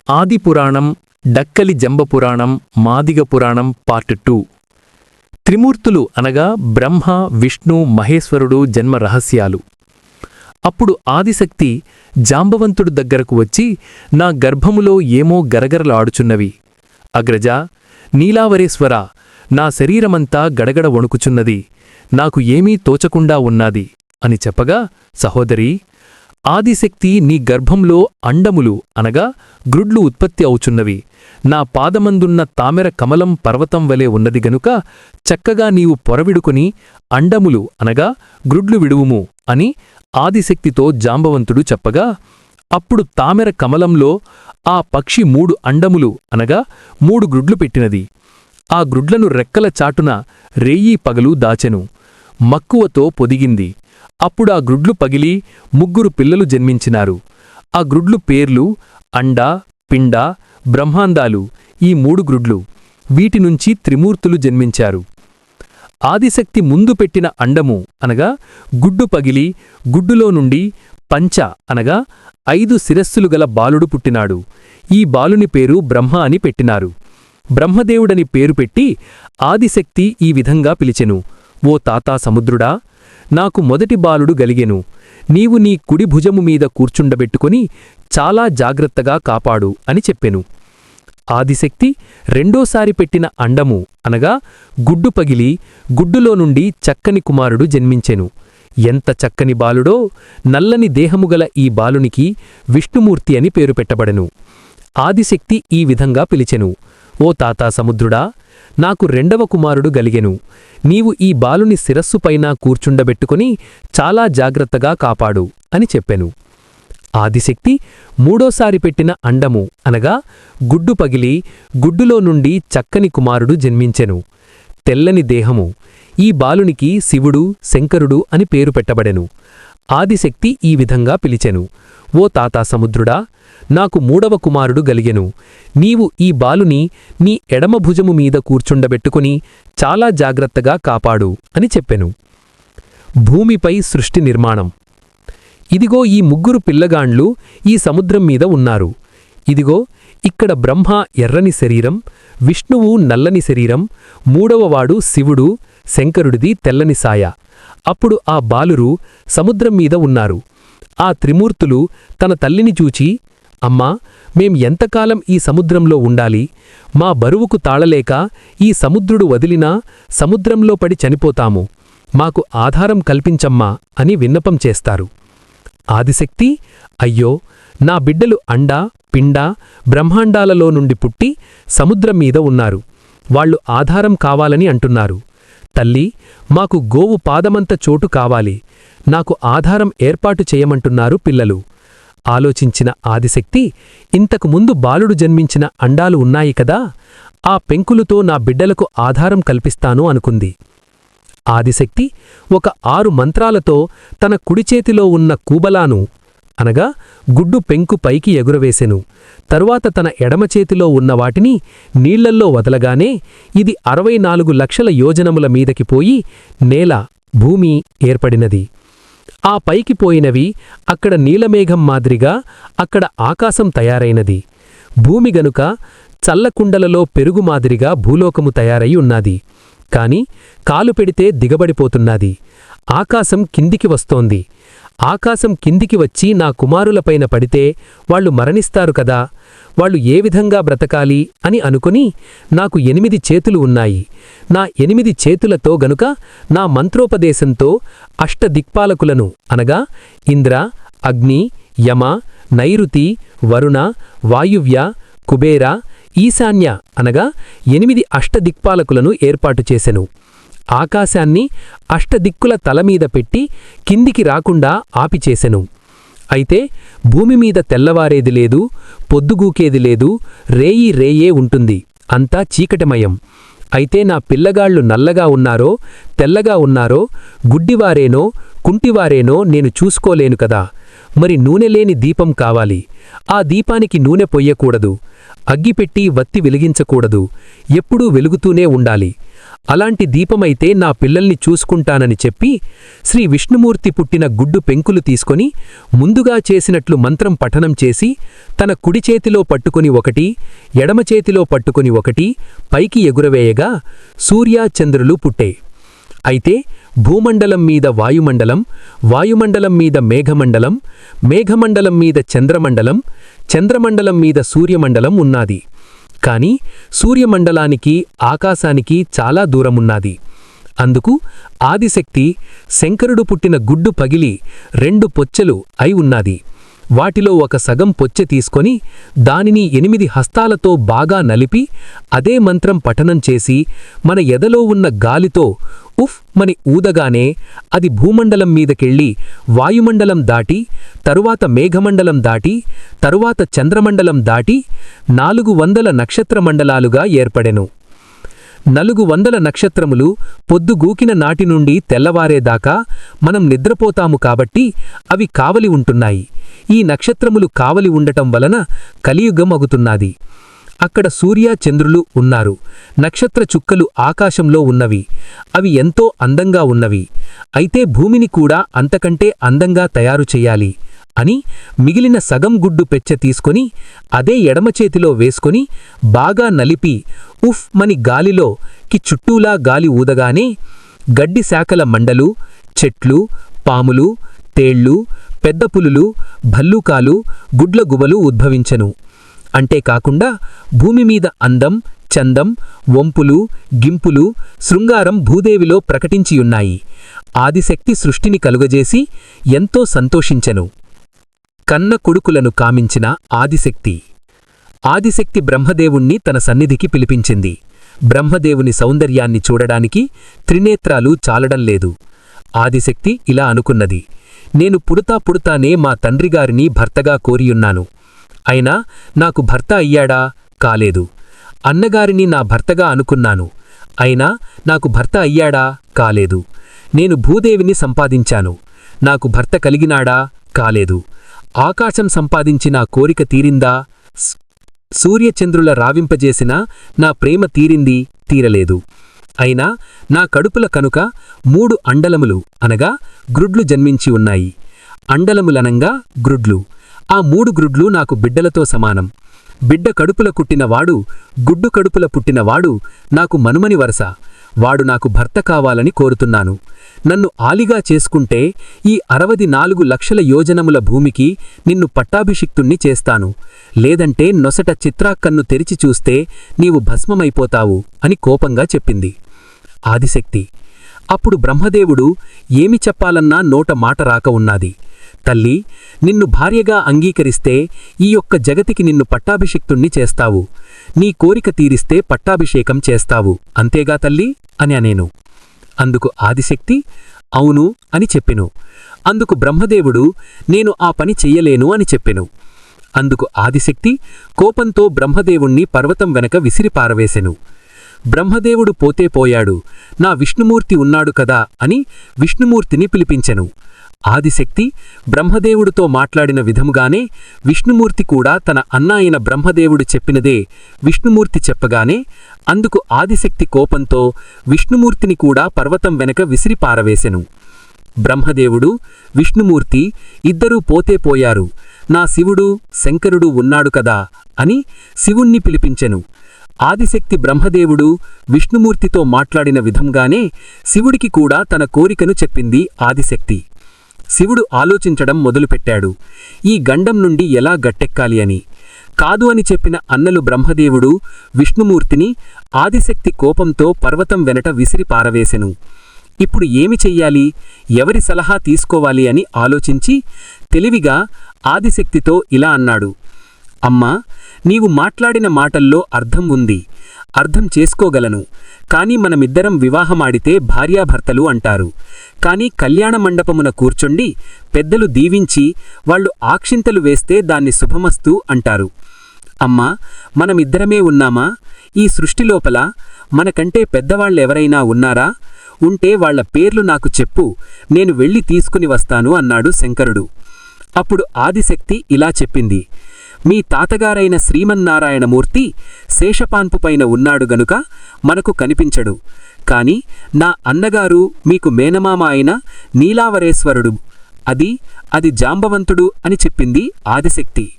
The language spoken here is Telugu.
ఆదిపురాణం, డక్కలి జంబపురాణం, మాదిగ పురాణం పార్ట్ 2. త్రిమూర్తులు అనగా బ్రహ్మ, విష్ణు, మహేశ్వరుడు జన్మ రహస్యాలు. అప్పుడు ఆదిశక్తి జాంబవంతుడు దగ్గరకు వచ్చి, నా గర్భములో ఏమో గరగరలాడుచున్నవి. అగ్రజా, నీలావరేశ్వరా, నా శరీరమంతా గడగడ వణుకుచున్నది, నాకు ఏమీ తోచకుండా ఉన్నాది అని చెప్పగా, సహోదరీ, ఆదిశక్తి నీ గర్భంలో అండములు అనగా గ్రుడ్లు ఉత్పత్తి అవుచున్నవి. నా పాదమందున్న తామెర కమలం పర్వతం వలె ఉన్నది గనుక చక్కగా నీవు పొరవిడుకుని అండములు అనగా గ్రుడ్లు విడువుము అని ఆదిశక్తితో జాంబవంతుడు చెప్పగా, అప్పుడు తామెర కమలంలో ఆ పక్షి 3 అండములు అనగా 3 గ్రుడ్లు పెట్టినది. ఆ గ్రుడ్లను రెక్కల చాటున రేయీ పగలు దాచెను. మక్కువతో పొదిగింది. అప్పుడా గ్రుడ్లు పగిలి 3 పిల్లలు జన్మించినారు. ఆ గ్రుడ్లు పేర్లు అండ, పిండ, బ్రహ్మాండాలు. ఈ 3 గ్రుడ్లు. వీటినుంచి త్రిమూర్తులు జన్మించారు. ఆదిశక్తి ముందు పెట్టిన అండము అనగా గుడ్డు పగిలి గుడ్డులో నుండి పంచ అనగా 5 శిరస్సులు గల బాలుడు పుట్టినాడు. ఈ బాలుని పేరు బ్రహ్మ అని పెట్టినారు. బ్రహ్మదేవుడని పేరు పెట్టి ఆదిశక్తి ఈ విధంగా పిలిచెను, ఓ తాతా సముద్రుడా, నాకు మొదటి బాలుడు గలిగెను. నీవు నీ కుడి భుజము మీద కూర్చుండబెట్టుకుని చాలా జాగ్రత్తగా కాపాడు అని చెప్పెను. ఆదిశక్తి రెండోసారి పెట్టిన అండము అనగా గుడ్డు పగిలి గుడ్డులో నుండి చక్కని కుమారుడు జన్మించెను. ఎంత చక్కని బాలుడో! నల్లని దేహముగల ఈ బాలునికి విష్ణుమూర్తి అని పేరు పెట్టబడెను. ఆదిశక్తి ఈ విధంగా పిలిచెను, ఓ తాతా సముద్రుడా, నాకు 2వ కుమారుడు గలిగెను. నీవు ఈ బాలుని శిరస్సుపైన కూర్చుండబెట్టుకుని చాలా జాగ్రత్తగా కాపాడు అని చెప్పెను. ఆదిశక్తి మూడోసారి పెట్టిన అండము అనగా గుడ్డు పగిలి గుడ్డులో నుండి చక్కని కుమారుడు జన్మించెను. తెల్లని దేహము. ఈ బాలునికి శివుడు, శంకరుడు అని పేరు పెట్టబడెను. ఆదిశక్తి ఈ విధంగా పిలిచెను, ఓ తాతా సముద్రుడా, నాకు 3వ కుమారుడు గలిగెను. నీవు ఈ బాలుని నీ ఎడమ భుజము మీద కూర్చుండబెట్టుకుని చాలా జాగ్రత్తగా కాపాడు అని చెప్పెను. భూమిపై సృష్టి నిర్మాణం. ఇదిగో ఈ 3 పిల్లగాండ్లు ఈ సముద్రం మీద ఉన్నారు. ఇదిగో ఇక్కడ బ్రహ్మ ఎర్రని శరీరం, విష్ణువు నల్లని శరీరం, 3వవాడు శివుడు, శంకరుడిది తెల్లని సాయ. అప్పుడు ఆ బాలురు సముద్రం మీద ఉన్నారు. ఆ త్రిమూర్తులు తన తల్లిని చూచి, అమ్మా, మేం ఎంతకాలం ఈ సముద్రంలో ఉండాలి? మా బరువుకు తాళలేక ఈ సముద్రుడు వదిలినా సముద్రంలో పడి చనిపోతాము. మాకు ఆధారం కల్పించమ్మా అని విన్నపం చేస్తారు. ఆదిశక్తి, అయ్యో, నా బిడ్డలు అండ, పిండ, బ్రహ్మాండాలలో నుండి పుట్టి సముద్రం మీద ఉన్నారు. వాళ్లు ఆధారం కావాలని అంటున్నారు. తల్లి, మాకు గోవు పాదమంత చోటు కావాలి. నాకు ఆధారం ఏర్పాటు చేయమంటున్నారు పిల్లలు. ఆలోచించిన ఆదిశక్తి, ఇంతకుముందు బాలుడు జన్మించిన అండాలు ఉన్నాయి కదా, ఆ పెంకులతో నా బిడ్డలకు ఆధారం కల్పిస్తాను అనుకుంది. ఆదిశక్తి ఒక 6 మంత్రాలతో తన కుడిచేతిలో ఉన్న కూబలాను అనగా గుడ్డు పెంకు పైకి ఎగురవేసెను. తరువాత తన ఎడమచేతిలో ఉన్న వాటిని నీళ్లల్లో వదలగానే ఇది 64 లక్షల యోజనముల మీదకి పోయి నేల, భూమి ఏర్పడినది. ఆ పైకి పోయినవి అక్కడ నీలమేఘం మాదిరిగా అక్కడ ఆకాశం తయారైనది. భూమి గనుక చల్లకుండలలో పెరుగు మాదిరిగా భూలోకము తయారై ఉన్నది. కాని కాలు పెడితే దిగబడిపోతున్నది. ఆకాశం కిందికి వస్తోంది. ఆకాశం కిందికి వచ్చి నా కుమారులపైన పడితే వాళ్లు మరణిస్తారు కదా, వాళ్లు ఏ విధంగా బ్రతకాలి అని అనుకుని, నాకు 8 చేతులు ఉన్నాయి. నా 8 చేతులతో గనుక నా మంత్రోపదేశంతో అష్టదిక్పాలకులను అనగా ఇంద్ర, అగ్ని, యమ, నైరుతి, వరుణ, వాయువ్య, కుబేర, ఈశాన్య అనగా 8 అష్టదిక్పాలకులను ఏర్పాటు చేసెను. ఆకాశాన్ని అష్టదిక్కుల తలమీద పెట్టి కిందికి రాకుండా ఆపిచేసెను. అయితే భూమిమీద తెల్లవారేది లేదు, పొద్దుగూకేది లేదు, రేయీ రేయే ఉంటుంది. అంతా చీకటిమయం. అయితే నా పిల్లగాళ్లు నల్లగా ఉన్నారో, తెల్లగా ఉన్నారో, గుడ్డివారేనో, కుంటివారేనో నేను చూసుకోలేను కదా. మరి నూనెలేని దీపం కావాలి. ఆ దీపానికి నూనె పొయ్యకూడదు. అగ్గిపెట్టి వత్తి వెలిగించకూడదు. ఎప్పుడూ వెలుగుతూనే ఉండాలి. అలాంటి దీపమైతే నా పిల్లల్ని చూసుకుంటానని చెప్పి శ్రీ విష్ణుమూర్తి పుట్టిన గుడ్డు పెంకులు తీసుకొని ముందుగా చేసినట్లు మంత్రం పఠనం చేసి తన కుడి చేతిలో పట్టుకుని ఒకటి ఎడమ చేతిలో పట్టుకుని ఒకటి పైకి ఎగురవేయగా సూర్య చంద్రులు పుట్టే. అయితే భూమండలం మీద వాయుమండలం, వాయుమండలం మీద మేఘమండలం, మేఘమండలం మీద చంద్రమండలం, చంద్రమండలం మీద సూర్యమండలం ఉన్నాది. కాని సూర్యమండలానికి ఆకాశానికి చాలా దూరమున్నాది. అందుకు ఆదిశక్తి శంకరుడు పుట్టిన గుడ్డు పగిలి 2 పొచ్చెలు అయి ఉన్నాది. వాటిలో ఒక సగం పొచ్చె తీసుకొని దానిని 8 హస్తాలతో బాగా నలిపి అదే మంత్రం పఠనం చేసి మన ఎదలో ఉన్న గాలితో ఉఫ్ మని ఊదగానే అది భూమండలం మీదకెళ్ళి వాయుమండలం దాటి తరువాత మేఘమండలం దాటి తరువాత చంద్రమండలం దాటి 400 నక్షత్రమండలాలుగా ఏర్పడెను. 400 నక్షత్రములు పొద్దుగూకిన నాటి నుండి తెల్లవారేదాకా మనం నిద్రపోతాము కాబట్టి అవి కావలి ఉంటున్నాయి. ఈ నక్షత్రములు కావలి ఉండటం వలన కలియుగం అగుతున్నది. అక్కడ సూర్య చంద్రులు ఉన్నారు. నక్షత్ర చుక్కలు ఆకాశంలో ఉన్నవి. అవి ఎంతో అందంగా ఉన్నవి. అయితే భూమిని కూడా అంతకంటే అందంగా తయారు చెయ్యాలి అని మిగిలిన సగం గుడ్డు పెచ్చె తీసుకొని అదే ఎడమచేతిలో వేసుకొని బాగా నలిపి ఉఫ్ మని గాలిలో కి చుట్టూలా గాలి ఊదగానే గడ్డి శాఖల మండలు, చెట్లు, పాములు, తేళ్లు, పెద్ద పులులు, భల్లూకాలు, గుడ్లగుబలు ఉద్భవించెను. అంతేకాకుండా భూమిమీద అందం, చందం, వంపులు, గింపులు, శృంగారం భూదేవిలో ప్రకటించియున్నాయి. ఆదిశక్తి సృష్టిని కలుగజేసి ఎంతో సంతోషించెను. కన్న కొడుకులను కామించిన ఆదిశక్తి. ఆదిశక్తి బ్రహ్మదేవుణ్ణి తన సన్నిధికి పిలిపించింది. బ్రహ్మదేవుని సౌందర్యాన్ని చూడడానికి త్రినేత్రాలు చాలడంలేదు. ఆదిశక్తి ఇలా అనుకున్నది, నేను పుడతానే మా తండ్రిగారిని భర్తగా కోరియున్నాను. అయినా నాకు భర్త అయ్యాడా? కాలేదు. అన్నగారిని నా భర్తగా అనుకున్నాను. అయినా నాకు భర్త అయ్యాడా? కాలేదు. నేను భూదేవిని సంపాదించాను. నాకు భర్త కలిగినాడా? కాలేదు. ఆకాశం సంపాదించి నా కోరిక తీరిందా? సూర్యచంద్రుల రావింపజేసిన నా ప్రేమ తీరింది? తీరలేదు. అయినా నా కడుపుల కనుక 3 అండలములు అనగా గ్రుడ్లు జన్మించి ఉన్నాయి. అండలములనంగా గ్రుడ్లు. ఆ 3 గ్రుడ్లు నాకు బిడ్డలతో సమానం. బిడ్డ కడుపుల పుట్టినవాడు, గుడ్డు కడుపుల పుట్టినవాడు నాకు మనుమని వరస. వాడు నాకు భర్త కావాలని కోరుతున్నాను. నన్ను ఆలిగా చేసుకుంటే ఈ 64 లక్షల యోజనముల భూమికి నిన్ను పట్టాభిషిక్తుణ్ణి చేస్తాను. లేదంటే నొసట చిత్రాక్కన్ను తెరిచి చూస్తే నీవు భస్మమైపోతావు అని కోపంగా చెప్పింది ఆదిశక్తి. అప్పుడు బ్రహ్మదేవుడు ఏమి చెప్పాలన్నా నోట మాట రాక ఉన్నాది. తల్లి, నిన్ను భార్యగా అంగీకరిస్తే ఈ యొక్క జగతికి నిన్ను పట్టాభిషిక్తుణ్ణి చేస్తావు. నీ కోరిక తీరిస్తే పట్టాభిషేకం చేస్తావు. అంతేగా తల్లి అని అనేను. అందుకు ఆదిశక్తి అవును అని చెప్పెను. అందుకు బ్రహ్మదేవుడు నేను ఆ పని చెయ్యలేను అని చెప్పెను. అందుకు ఆదిశక్తి కోపంతో బ్రహ్మదేవుణ్ణి పర్వతం వెనక విసిరిపారవేసెను. బ్రహ్మదేవుడు పోతే పోయాడు, నా విష్ణుమూర్తి ఉన్నాడు కదా అని విష్ణుమూర్తిని పిలిపించెను. ఆదిశక్తి బ్రహ్మదేవుడితో మాట్లాడిన విధముగానే విష్ణుమూర్తి కూడా తన అన్న అయిన బ్రహ్మదేవుడు చెప్పినదే విష్ణుమూర్తి చెప్పగానే అందుకు ఆదిశక్తి కోపంతో విష్ణుమూర్తిని కూడా పర్వతం వెనక విసిరిపారవేసెను. బ్రహ్మదేవుడు, విష్ణుమూర్తి ఇద్దరూ పోతే పోయారు, నా శివుడు శంకరుడు ఉన్నాడు కదా అని శివుణ్ణి పిలిపించెను. ఆదిశక్తి బ్రహ్మదేవుడు విష్ణుమూర్తితో మాట్లాడిన విధంగానే శివుడికి కూడా తన కోరికను చెప్పింది ఆదిశక్తి. శివుడు ఆలోచించడం మొదలుపెట్టాడు, ఈ గండం నుండి ఎలా గట్టెక్కాలి అని. కాదు అని చెప్పిన అన్నలు బ్రహ్మదేవుడు విష్ణుమూర్తిని ఆదిశక్తి కోపంతో పర్వతం వెనట విసిరి పారవేసెను. ఇప్పుడు ఏమి చెయ్యాలి, ఎవరి సలహా తీసుకోవాలి అని ఆలోచించి తెలివిగా ఆదిశక్తితో ఇలా అన్నాడు, అమ్మా, నీవు మాట్లాడిన మాటల్లో అర్థం ఉంది, అర్థం చేసుకోగలను. కాని మనమిద్దరం వివాహమాడితే భార్యాభర్తలు అంటారు. కాని కళ్యాణ మండపమున కూర్చొండి పెద్దలు దీవించి వాళ్ళు ఆక్షింతలు వేస్తే దాన్ని శుభమస్తు అంటారు. అమ్మా, మనమిద్దరమే ఉన్నామా? ఈ సృష్టిలోపల మనకంటే పెద్దవాళ్లెవరైనా ఉన్నారా? ఉంటే వాళ్ల పేర్లు నాకు చెప్పు, నేను వెళ్ళి తీసుకుని వస్తాను అన్నాడు శంకరుడు. అప్పుడు ఆదిశక్తి ఇలా చెప్పింది, మీ తాతగారైన శ్రీమన్నారాయణమూర్తి శేషపాన్పుపైన ఉన్నాడు గనుక మనకు కనిపించడు. కాని నా అన్నగారు మీకు మేనమామ అయిన నీలావరేశ్వరుడు అది జాంబవంతుడు అని చెప్పింది ఆదిశక్తి.